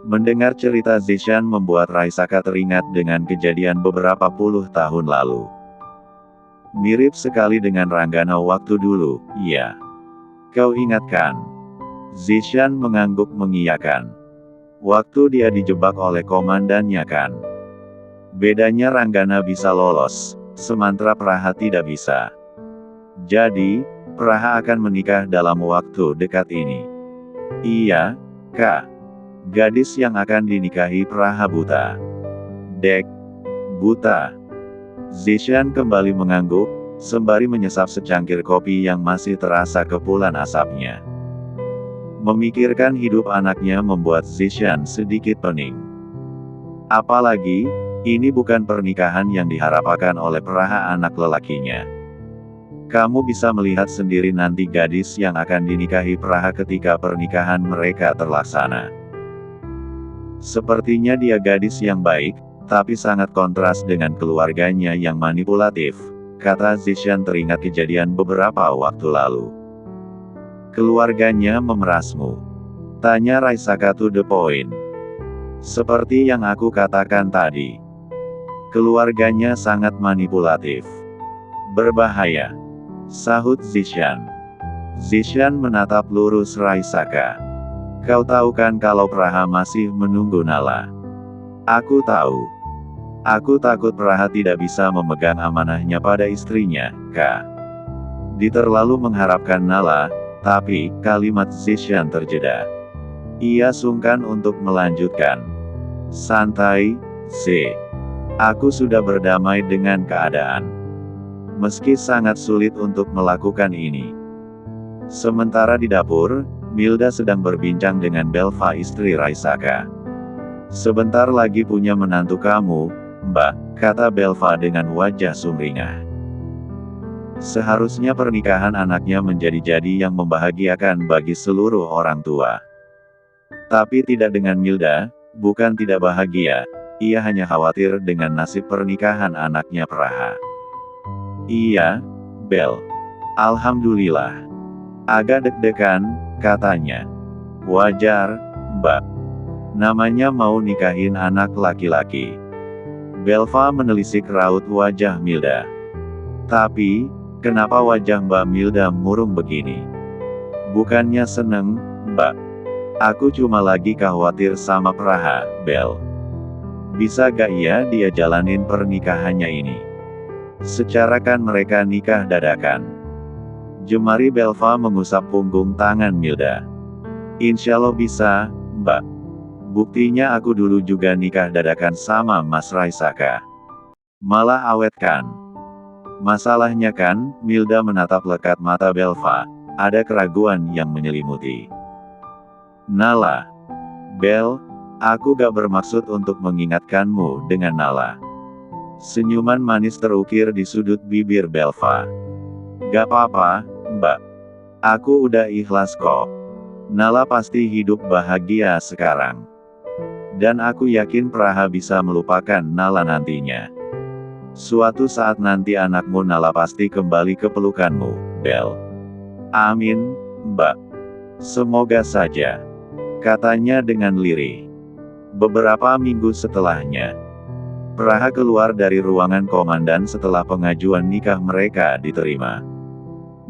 Mendengar cerita Zishan membuat Raisaka teringat dengan kejadian beberapa puluh tahun lalu. Mirip sekali dengan Ranggana waktu dulu, iya. Kau ingatkan? Zishan mengangguk mengiyakan. Waktu dia dijebak oleh komandannya kan? Bedanya Ranggana bisa lolos, sementara Praha tidak bisa. Jadi, Praha akan menikah dalam waktu dekat ini. Iya, Kak. Gadis yang akan dinikahi Praha buta. Dek. Buta. Zishan kembali mengangguk, sembari menyesap secangkir kopi yang masih terasa kepulan asapnya. Memikirkan hidup anaknya membuat Zishan sedikit pening. Apalagi, ini bukan pernikahan yang diharapkan oleh Praha anak lelakinya. Kamu bisa melihat sendiri nanti gadis yang akan dinikahi Praha ketika pernikahan mereka terlaksana. Sepertinya dia gadis yang baik, tapi sangat kontras dengan keluarganya yang manipulatif, kata Zishan teringat kejadian beberapa waktu lalu. Keluarganya memerasmu? Tanya Raisaka to the point. Seperti yang aku katakan tadi. Keluarganya sangat manipulatif. Berbahaya. Sahut Zishan. Zishan menatap lurus Raisaka. Kau tahu kan kalau Praha masih menunggu Nala? Aku tahu. Aku takut Praha tidak bisa memegang amanahnya pada istrinya, Kak. Diterlalu mengharapkan Nala, tapi, kalimat Zishan terjeda. Ia sungkan untuk melanjutkan. Santai, Z. Aku sudah berdamai dengan keadaan. Meski sangat sulit untuk melakukan ini. Sementara di dapur, Milda sedang berbincang dengan Belva istri Raisaka. Sebentar lagi punya menantu kamu, Mbak, kata Belva dengan wajah sumringah. Seharusnya pernikahan anaknya menjadi yang membahagiakan bagi seluruh orang tua. Tapi tidak dengan Milda, bukan tidak bahagia, ia hanya khawatir dengan nasib pernikahan anaknya Praha. Iya, Bel. Alhamdulillah. Agak deg-degan, katanya. Wajar, Mbak. Namanya mau nikahin anak laki-laki. Belva menelisik raut wajah Milda. Tapi, kenapa wajah Mbak Milda murung begini? Bukannya seneng, Mbak. Aku cuma lagi khawatir sama Praha, Bel. Bisa gak ya dia jalanin pernikahannya ini? Secara kan mereka nikah dadakan. Jemari Belva mengusap punggung tangan Milda. Insya Allah bisa, Mbak. Buktinya aku dulu juga nikah dadakan sama Mas Raisaka. Malah awet kan? Masalahnya kan, Milda menatap lekat mata Belva, ada keraguan yang menyelimuti. Nala. Bel, aku gak bermaksud untuk mengingatkanmu dengan Nala. Senyuman manis terukir di sudut bibir Belva. Gak apa-apa, Mbak. Aku udah ikhlas kok. Nala pasti hidup bahagia sekarang. Dan aku yakin Praha bisa melupakan Nala nantinya. Suatu saat nanti anakmu Nala pasti kembali ke pelukanmu, Bel. Amin, Mbak. Semoga saja. Katanya dengan lirih. Beberapa minggu setelahnya, Praha keluar dari ruangan komandan setelah pengajuan nikah mereka diterima.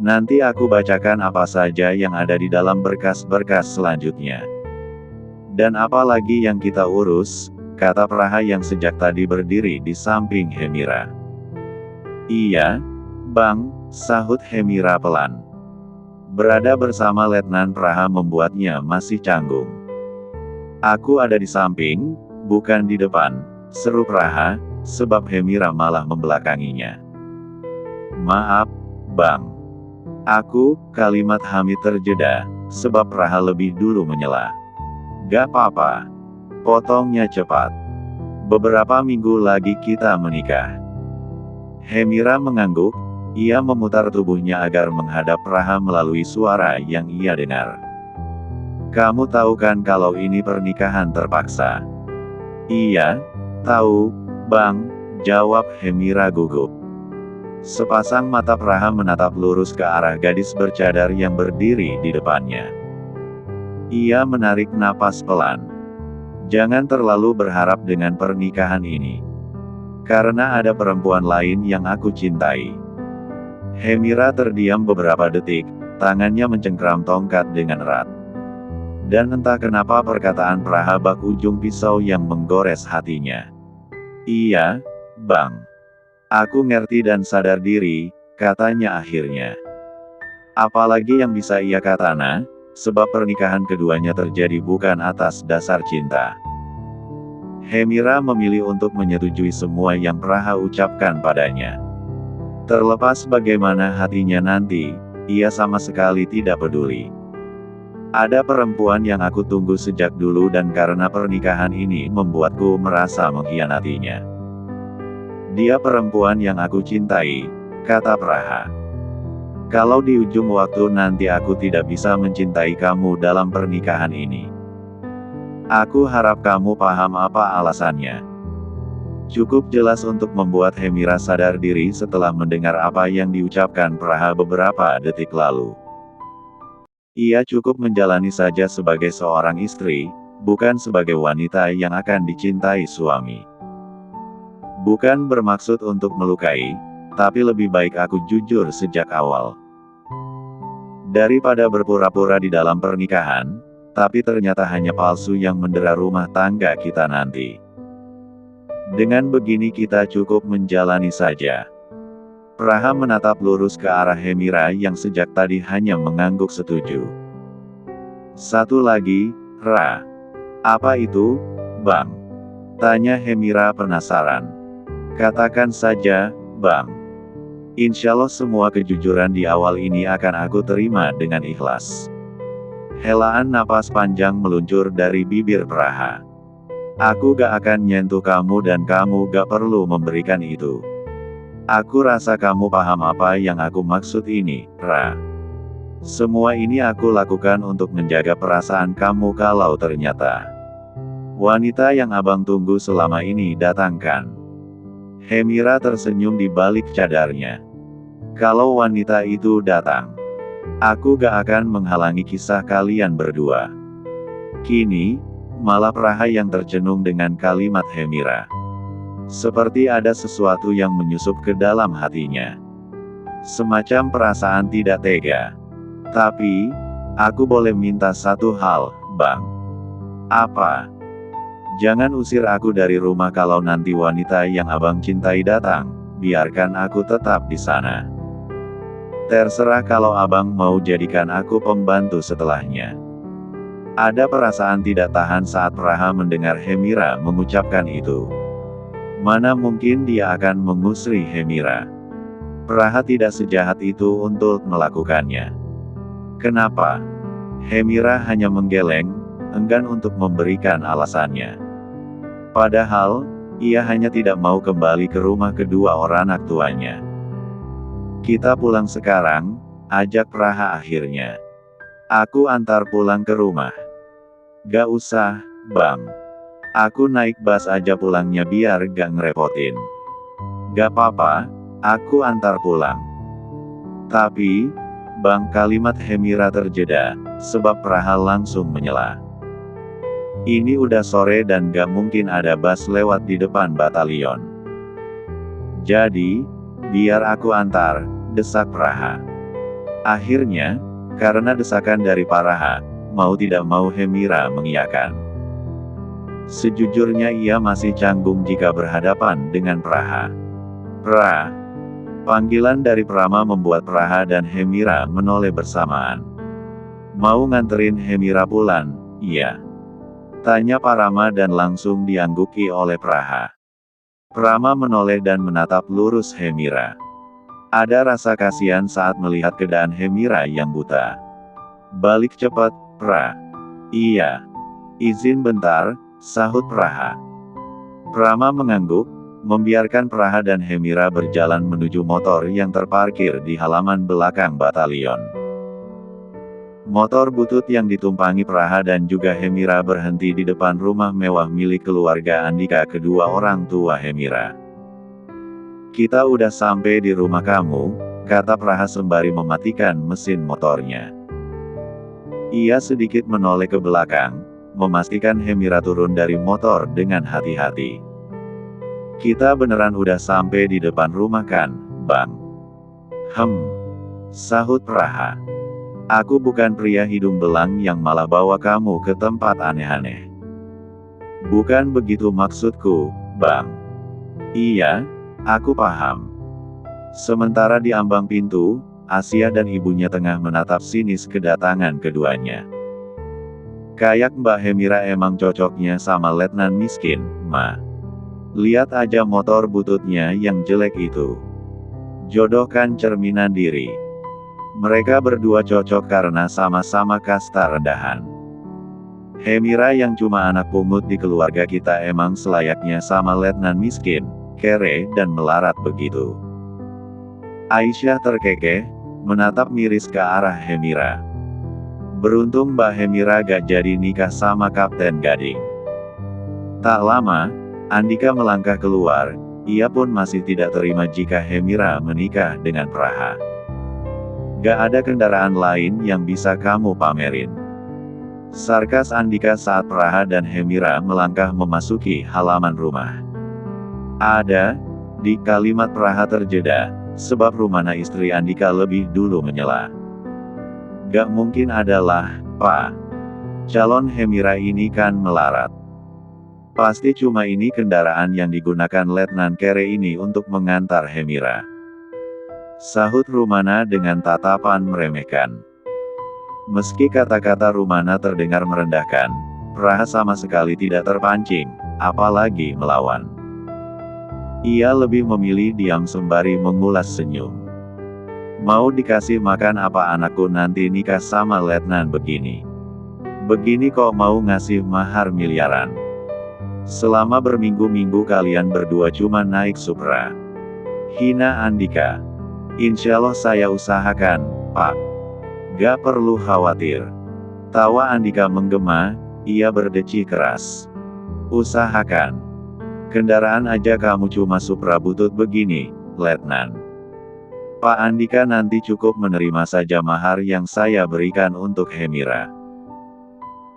Nanti aku bacakan apa saja yang ada di dalam berkas-berkas selanjutnya. Dan apa lagi yang kita urus, kata Praha yang sejak tadi berdiri di samping Hemira. Iya, Bang, sahut Hemira pelan. Berada bersama Letnan Praha membuatnya masih canggung. Aku ada di samping, bukan di depan, seru Praha, sebab Hemira malah membelakanginya. Maaf, Bang. Aku, kalimat Hamid terjeda, sebab Praha lebih dulu menyela. Gak apa-apa. Potongnya cepat. Beberapa minggu lagi kita menikah. Hemira mengangguk, ia memutar tubuhnya agar menghadap Praha melalui suara yang ia dengar. Kamu tahu kan kalau ini pernikahan terpaksa? Iya, tahu, Bang, jawab Hemira gugup. Sepasang mata Praha menatap lurus ke arah gadis bercadar yang berdiri di depannya. Ia menarik napas pelan. Jangan terlalu berharap dengan pernikahan ini. Karena ada perempuan lain yang aku cintai. Hemira terdiam beberapa detik, tangannya mencengkram tongkat dengan erat. Dan entah kenapa perkataan Praha bak ujung pisau yang menggores hatinya. Iya, Bang. Aku ngerti dan sadar diri, katanya akhirnya. Apalagi yang bisa ia katakan, sebab pernikahan keduanya terjadi bukan atas dasar cinta. Hemira memilih untuk menyetujui semua yang Praha ucapkan padanya. Terlepas bagaimana hatinya nanti, ia sama sekali tidak peduli. Ada perempuan yang aku tunggu sejak dulu dan karena pernikahan ini membuatku merasa mengkhianatinya. Dia perempuan yang aku cintai, kata Praha. Kalau di ujung waktu nanti aku tidak bisa mencintai kamu dalam pernikahan ini, aku harap kamu paham apa alasannya. Cukup jelas untuk membuat Hemira sadar diri setelah mendengar apa yang diucapkan Praha beberapa detik lalu. Ia cukup menjalani saja sebagai seorang istri, bukan sebagai wanita yang akan dicintai suami. Bukan bermaksud untuk melukai, tapi lebih baik aku jujur sejak awal. Daripada berpura-pura di dalam pernikahan, tapi ternyata hanya palsu yang mendera rumah tangga kita nanti. Dengan begini kita cukup menjalani saja. Praha menatap lurus ke arah Hemira yang sejak tadi hanya mengangguk setuju. Satu lagi, Ra. Apa itu, Bang? Tanya Hemira penasaran. Katakan saja, Bang. Insya Allah semua kejujuran di awal ini akan aku terima dengan ikhlas. Helaan napas panjang meluncur dari bibir Praha. Aku gak akan nyentuh kamu dan kamu gak perlu memberikan itu. Aku rasa kamu paham apa yang aku maksud ini, Ra. Semua ini aku lakukan untuk menjaga perasaan kamu kalau ternyata wanita yang abang tunggu selama ini datangkan. Hemira tersenyum di balik cadarnya. Kalau wanita itu datang, aku gak akan menghalangi kisah kalian berdua. Kini, malah Praha yang tercenung dengan kalimat Hemira. Seperti ada sesuatu yang menyusup ke dalam hatinya. Semacam perasaan tidak tega. Tapi, aku boleh minta satu hal, Bang. Apa? Jangan usir aku dari rumah kalau nanti wanita yang abang cintai datang, biarkan aku tetap di sana. Terserah kalau abang mau jadikan aku pembantu setelahnya. Ada perasaan tidak tahan saat Praha mendengar Hemira mengucapkan itu. Mana mungkin dia akan mengusri Hemira. Praha tidak sejahat itu untuk melakukannya. Kenapa? Hemira hanya menggeleng, enggan untuk memberikan alasannya. Padahal, ia hanya tidak mau kembali ke rumah kedua orang anak tuanya. Kita pulang sekarang, ajak Praha akhirnya. Aku antar pulang ke rumah. Gak usah, Bang. Aku naik bus aja pulangnya biar gak ngerepotin. Gak apa-apa, aku antar pulang. Tapi, Bang, kalimat Hemira terjeda, sebab Praha langsung menyela. Ini udah sore dan gak mungkin ada bus lewat di depan batalion. Jadi, biar aku antar, desak Praha. Akhirnya, karena desakan dari Praha, mau tidak mau Hemira mengiyakan. Sejujurnya ia masih canggung jika berhadapan dengan Praha. Pra. Panggilan dari Prama membuat Praha dan Hemira menoleh bersamaan. Mau nganterin Hemira pulang? Iya. Tanya Parama dan langsung diangguki oleh Praha. Prama menoleh dan menatap lurus Hemira. Ada rasa kasihan saat melihat keadaan Hemira yang buta. Balik cepat, Pra. Iya. Izin bentar, sahut Praha. Prama mengangguk, membiarkan Praha dan Hemira berjalan menuju motor yang terparkir di halaman belakang batalion. Motor butut yang ditumpangi Praha dan juga Hemira berhenti di depan rumah mewah milik keluarga Andika kedua orang tua Hemira. Kita udah sampai di rumah kamu, kata Praha sembari mematikan mesin motornya. Ia sedikit menoleh ke belakang, memastikan Hemira turun dari motor dengan hati-hati. "Kita beneran udah sampai di depan rumah kan, Bang?" Sahut Praha. "Aku bukan pria hidung belang yang malah bawa kamu ke tempat aneh-aneh. Bukan begitu maksudku, Bang." "Iya, aku paham." Sementara di ambang pintu, Asia dan ibunya tengah menatap sinis kedatangan keduanya. "Kayak Mbak Hemira emang cocoknya sama letnan miskin, Ma. Lihat aja motor bututnya yang jelek itu. Jodohkan cerminan diri. Mereka berdua cocok karena sama-sama kasta rendahan. Hemira yang cuma anak pungut di keluarga kita emang selayaknya sama letnan miskin, kere dan melarat begitu." Aisyah terkekeh, menatap miris ke arah Hemira. Beruntung Mbak Hemira gak jadi nikah sama Kapten Gading. Tak lama, Andika melangkah keluar, ia pun masih tidak terima jika Hemira menikah dengan Praha. "Gak ada kendaraan lain yang bisa kamu pamerin?" sarkas Andika saat Praha dan Hemira melangkah memasuki halaman rumah. "Ada." Di kalimat Praha terjeda, sebab Rumana istri Andika lebih dulu menyela. "Gak mungkin adalah, Pak. Calon Hemira ini kan melarat. Pasti cuma ini kendaraan yang digunakan Letnan Kere ini untuk mengantar Hemira," sahut Rumana dengan tatapan meremehkan. Meski kata-kata Rumana terdengar merendahkan, Praha sama sekali tidak terpancing, apalagi melawan. Ia lebih memilih diam sembari mengulas senyum. "Mau dikasih makan apa anakku nanti nikah sama letnan begini? Begini kok mau ngasih mahar miliaran? Selama berminggu-minggu kalian berdua cuma naik Supra," hina Andika. "Insya Allah saya usahakan, Pak. Gak perlu khawatir." Tawa Andika menggema, ia berdecih keras. "Usahakan? Kendaraan aja kamu cuma Supra butut begini, Letnan. Pak Andika nanti cukup menerima saja mahar yang saya berikan untuk Hemira."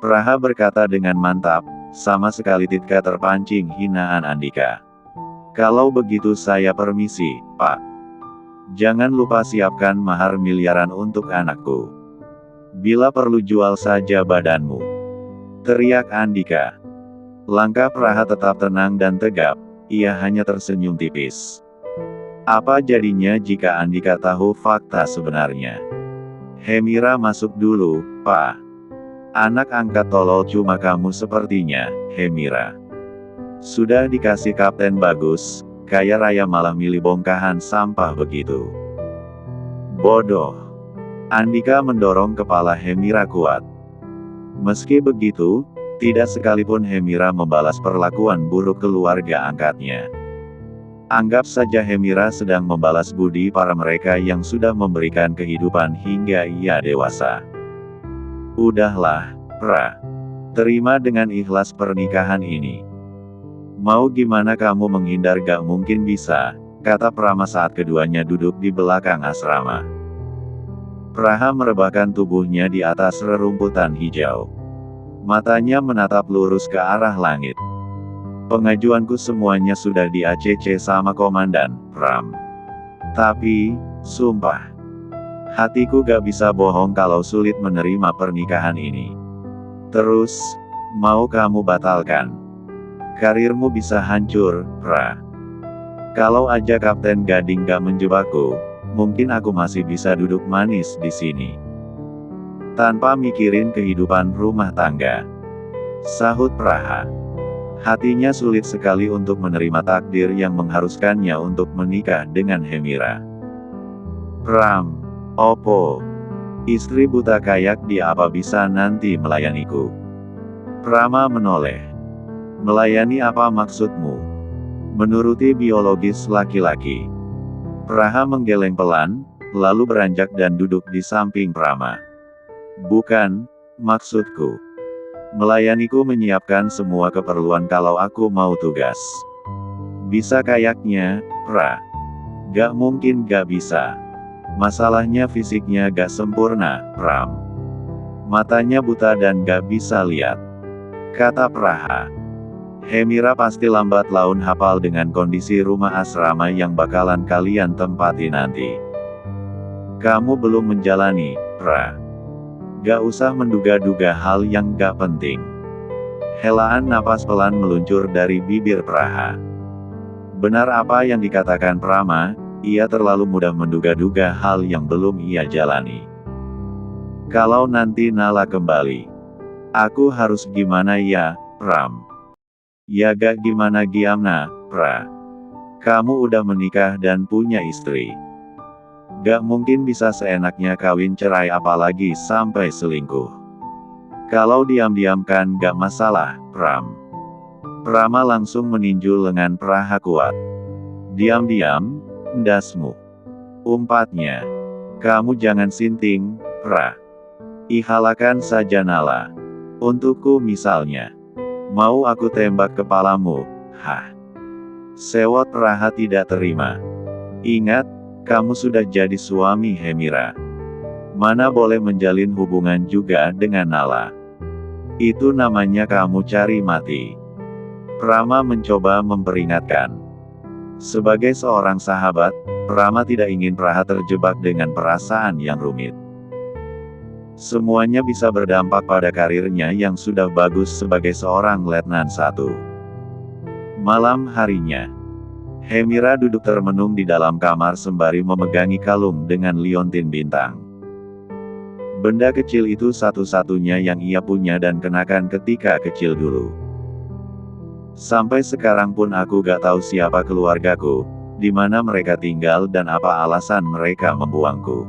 Praha berkata dengan mantap, sama sekali tidak terpancing hinaan Andika. "Kalau begitu saya permisi, Pak. Jangan lupa siapkan mahar miliaran untuk anakku. Bila perlu jual saja badanmu," teriak Andika. Langkah Praha tetap tenang dan tegap, ia hanya tersenyum tipis. Apa jadinya jika Andika tahu fakta sebenarnya? "Hemira masuk dulu, Pak. Anak angkat tolol cuma kamu sepertinya, Hemira. Sudah dikasih kapten bagus, kaya raya malah milih bongkahan sampah begitu. Bodoh." Andika mendorong kepala Hemira kuat. Meski begitu, tidak sekalipun Hemira membalas perlakuan buruk keluarga angkatnya. Anggap saja Hemira sedang membalas budi para mereka yang sudah memberikan kehidupan hingga ia dewasa. "Udahlah, Pra. Terima dengan ikhlas pernikahan ini. Mau gimana kamu menghindar gak mungkin bisa," kata Prama saat keduanya duduk di belakang asrama. Praha merebahkan tubuhnya di atas rerumputan hijau. Matanya menatap lurus ke arah langit. "Pengajuanku semuanya sudah di ACC sama komandan, Pram. Tapi, sumpah, hatiku gak bisa bohong kalau sulit menerima pernikahan ini. Terus, mau kamu batalkan? Karirmu bisa hancur, Pra. Kalau aja Kapten Gading gak menjebakku, mungkin aku masih bisa duduk manis di sini. Tanpa mikirin kehidupan rumah tangga," sahut Praha. Hatinya sulit sekali untuk menerima takdir yang mengharuskannya untuk menikah dengan Hemira. "Pram, opo? Istri buta kayak dia apa bisa nanti melayaniku?" Prama menoleh. "Melayani apa maksudmu?" "Menuruti biologis laki-laki." Praha menggeleng pelan, lalu beranjak dan duduk di samping Prama. "Bukan, maksudku. Melayaniku menyiapkan semua keperluan kalau aku mau tugas." "Bisa kayaknya, Pra." "Gak mungkin gak bisa. Masalahnya fisiknya gak sempurna, Pram. Matanya buta dan gak bisa lihat." kata Praha. Hemira pasti lambat laun hafal dengan kondisi rumah asrama yang bakalan kalian tempati nanti. Kamu belum menjalani, Pra. Gak usah menduga-duga hal yang gak penting. Helaan napas pelan meluncur dari bibir Praha. Benar apa yang dikatakan Prama, ia terlalu mudah menduga-duga hal yang belum ia jalani. Kalau nanti Nala kembali, aku harus gimana ya, Pram? Ya gak gimana giamna, Pra. Kamu udah menikah dan punya istri. Gak mungkin bisa seenaknya kawin cerai apalagi sampai selingkuh. Kalau diam-diam kan gak masalah, Pram. Prama langsung meninju lengan Praha kuat. Diam-diam, ndasmu. Umpatnya. Kamu jangan sinting, Pra. Ihalakan saja Nala. Untukku misalnya. Mau aku tembak kepalamu, hah? Sewot Praha tidak terima. Ingat, kamu sudah jadi suami Hemira. Mana boleh menjalin hubungan juga dengan Nala. Itu namanya kamu cari mati. Prama mencoba memperingatkan. Sebagai seorang sahabat, Prama tidak ingin Praha terjebak dengan perasaan yang rumit. Semuanya bisa berdampak pada karirnya yang sudah bagus sebagai seorang letnan 1. Malam harinya, Hemira duduk termenung di dalam kamar sembari memegangi kalung dengan liontin bintang. Benda kecil itu satu-satunya yang ia punya dan kenakan ketika kecil dulu. Sampai sekarang pun aku gak tahu siapa keluargaku, di mana mereka tinggal dan apa alasan mereka membuangku.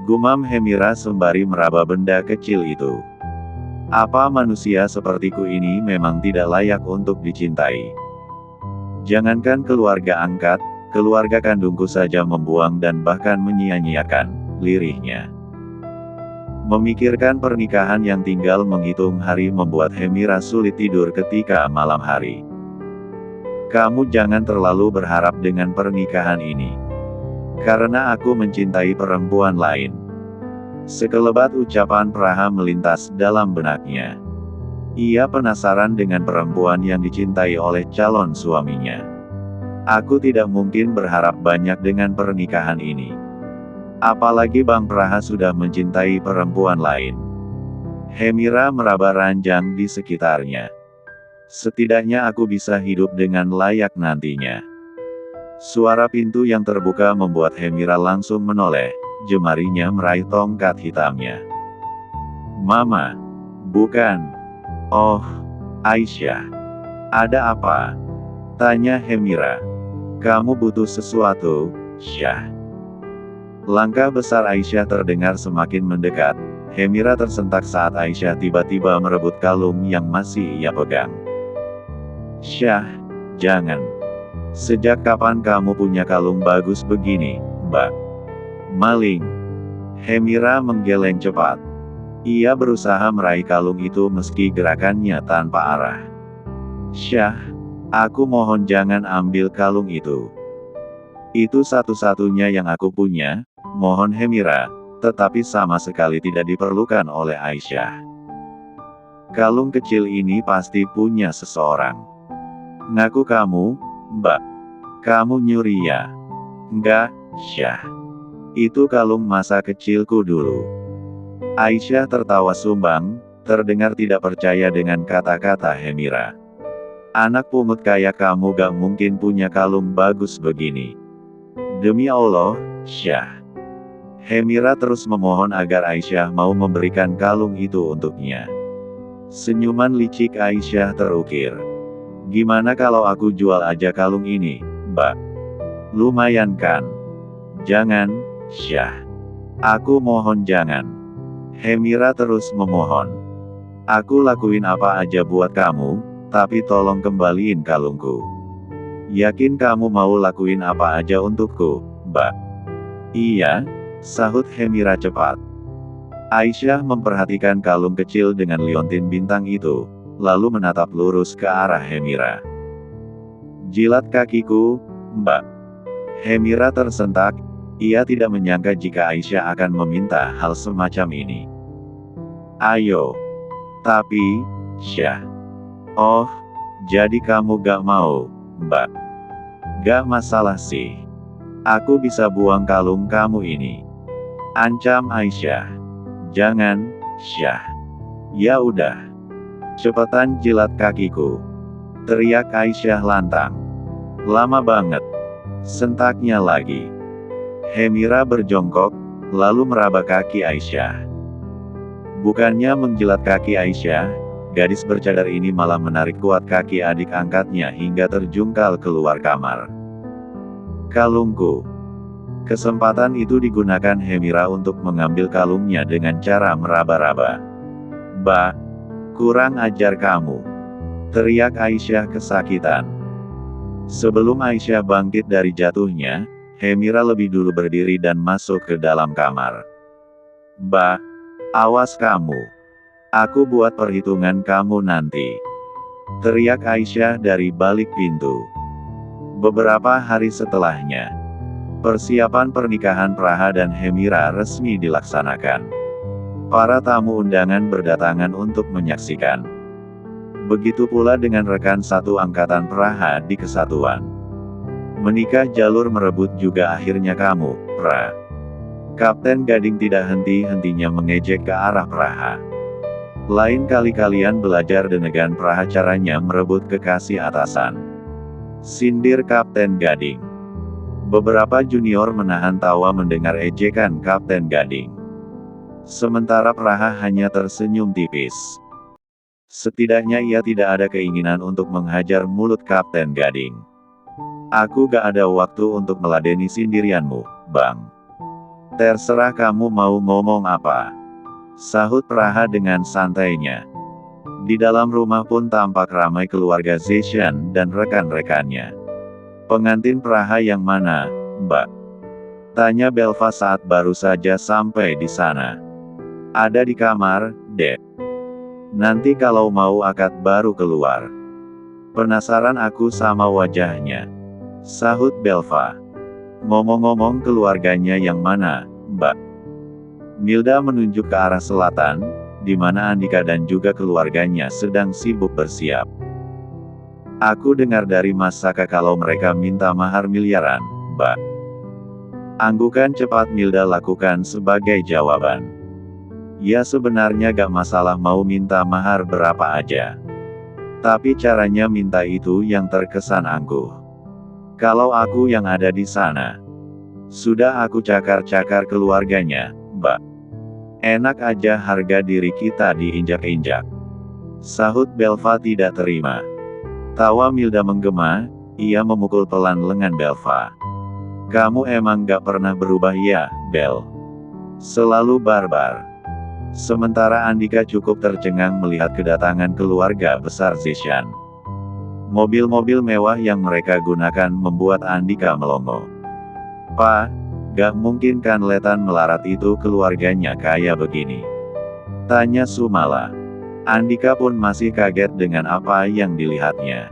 Gumam Hemira sembari meraba benda kecil itu. Apa manusia sepertiku ini memang tidak layak untuk dicintai? Jangankan keluarga angkat, keluarga kandungku saja membuang dan bahkan menyia-nyiakan, lirihnya. Memikirkan pernikahan yang tinggal menghitung hari membuat Hemira sulit tidur ketika malam hari. Kamu jangan terlalu berharap dengan pernikahan ini. Karena aku mencintai perempuan lain. Sekelebat ucapan Praha melintas dalam benaknya. Ia penasaran dengan perempuan yang dicintai oleh calon suaminya. Aku tidak mungkin berharap banyak dengan pernikahan ini. Apalagi Bang Praha sudah mencintai perempuan lain. Hemira meraba ranjang di sekitarnya. Setidaknya aku bisa hidup dengan layak nantinya. Suara pintu yang terbuka membuat Hemira langsung menoleh, jemarinya meraih tongkat hitamnya. Mama. Bukan. Oh, Aisyah. Ada apa? Tanya Hemira. Kamu butuh sesuatu, Syah? Langkah besar Aisyah terdengar semakin mendekat. Hemira tersentak saat Aisyah tiba-tiba merebut kalung yang masih ia pegang. Syah, jangan. Sejak kapan kamu punya kalung bagus begini, Mbak? Maling. Hemira menggeleng cepat. Ia berusaha meraih kalung itu meski gerakannya tanpa arah. Syah, aku mohon jangan ambil kalung itu. Itu satu-satunya yang aku punya, mohon Hemira, tetapi sama sekali tidak diperlukan oleh Aisyah. Kalung kecil ini pasti punya seseorang. Ngaku kamu, Mbak. Kamu nyuri ya? Enggak, Syah. Itu kalung masa kecilku dulu. Aisyah tertawa sumbang, terdengar tidak percaya dengan kata-kata Hemira. Anak pungut kayak kamu gak mungkin punya kalung bagus begini. Demi Allah, Syah. Hemira terus memohon agar Aisyah mau memberikan kalung itu untuknya. Senyuman licik Aisyah terukir. Gimana kalau aku jual aja kalung ini, Mbak? Lumayan kan? Jangan, Syah. Aku mohon jangan. Hemira terus memohon. Aku lakuin apa aja buat kamu, tapi tolong kembaliin kalungku. Yakin kamu mau lakuin apa aja untukku, Mbak? Iya, sahut Hemira cepat. Aisyah memperhatikan kalung kecil dengan liontin bintang itu, lalu menatap lurus ke arah Hemira. Jilat kakiku, Mbak. Hemira tersentak, ia tidak menyangka jika Aisyah akan meminta hal semacam ini. Ayo. Tapi, Syah. Oh, jadi kamu gak mau, Mbak? Gak masalah sih. Aku bisa buang kalung kamu ini. Ancam Aisyah. Jangan, Syah. Ya udah. Cepetan jilat kakiku. Teriak Aisyah lantang. Lama banget. Sentaknya lagi. Hemira berjongkok, lalu meraba kaki Aisyah. Bukannya menjilat kaki Aisyah, gadis bercadar ini malah menarik kuat kaki adik angkatnya hingga terjungkal keluar kamar. Kalungku. Kesempatan itu digunakan Hemira untuk mengambil kalungnya dengan cara meraba-raba. Bah, kurang ajar kamu. Teriak Aisyah kesakitan. Sebelum Aisyah bangkit dari jatuhnya, Hemira lebih dulu berdiri dan masuk ke dalam kamar. Bah, awas kamu. Aku buat perhitungan kamu nanti. Teriak Aisyah dari balik pintu. Beberapa hari setelahnya, persiapan pernikahan Praha dan Hemira resmi dilaksanakan. Para tamu undangan berdatangan untuk menyaksikan. Begitu pula dengan rekan satu angkatan Praha di kesatuan. Menikah jalur merebut juga akhirnya kamu, Pra. Kapten Gading tidak henti-hentinya mengejek ke arah Praha. Lain kali kalian belajar denegan Praha caranya merebut kekasih atasan. Sindir Kapten Gading. Beberapa junior menahan tawa mendengar ejekan Kapten Gading. Sementara Praha hanya tersenyum tipis. Setidaknya ia tidak ada keinginan untuk menghajar mulut Kapten Gading. Aku gak ada waktu untuk meladeni sindirianmu, Bang. Terserah kamu mau ngomong apa. Sahut Praha dengan santainya. Di dalam rumah pun tampak ramai keluarga Zeshan dan rekan-rekannya. Pengantin Praha yang mana, Mbak? Tanya Belva saat baru saja sampai di sana. Ada di kamar, Dek. Nanti kalau mau akad baru keluar. Penasaran aku sama wajahnya. Sahut Belva. Ngomong-ngomong keluarganya yang mana, Mbak? Milda menunjuk ke arah selatan, di mana Andika dan juga keluarganya sedang sibuk bersiap. Aku dengar dari Mas Saka kalau mereka minta mahar miliaran, Mbak. Anggukan cepat Milda lakukan sebagai jawaban. Ya sebenarnya gak masalah mau minta mahar berapa aja. Tapi caranya minta itu yang terkesan angkuh. Kalau aku yang ada di sana, sudah aku cakar-cakar keluarganya, Mbak. Enak aja harga diri kita diinjak-injak. Sahut Belva tidak terima. Tawa Milda menggema, ia memukul pelan lengan Belva. Kamu emang gak pernah berubah ya, Bel? Selalu barbar. Sementara Andika cukup tercengang melihat kedatangan keluarga besar Zeshan. Mobil-mobil mewah yang mereka gunakan membuat Andika melongo. Pak, gak mungkin kan Letan melarat itu keluarganya kaya begini? Tanya Sumala. Andika pun masih kaget dengan apa yang dilihatnya.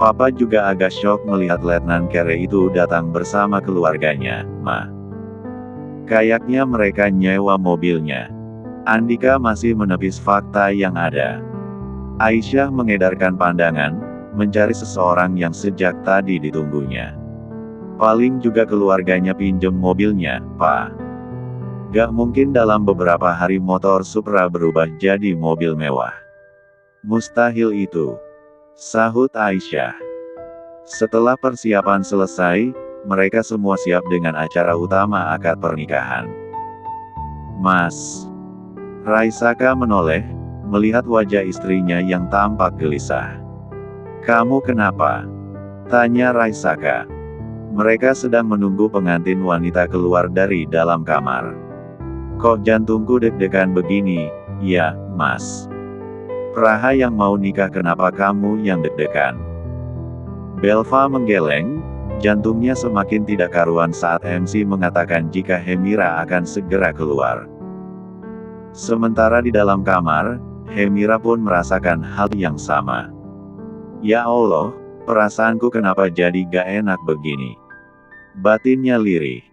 Papa juga agak shock melihat Letnan Kere itu datang bersama keluarganya, Ma. Kayaknya mereka nyewa mobilnya. Andika masih menepis fakta yang ada. Aisyah mengedarkan pandangan, mencari seseorang yang sejak tadi ditunggunya. Paling juga keluarganya pinjem mobilnya, Pak. Gak mungkin dalam beberapa hari motor Supra berubah jadi mobil mewah. Mustahil itu. Sahut Aisyah. Setelah persiapan selesai, mereka semua siap dengan acara utama akad pernikahan. Mas. Raisaka menoleh, melihat wajah istrinya yang tampak gelisah. Kamu kenapa? Tanya Raisaka. Mereka sedang menunggu pengantin wanita keluar dari dalam kamar. Kok jantungku deg-degan begini, ya, Mas? Praha yang mau nikah kenapa kamu yang deg-degan? Belva menggeleng, jantungnya semakin tidak karuan saat MC mengatakan jika Hemira akan segera keluar. Sementara di dalam kamar, Hemira pun merasakan hal yang sama. Ya Allah, perasaanku kenapa jadi gak enak begini? Batinnya lirih.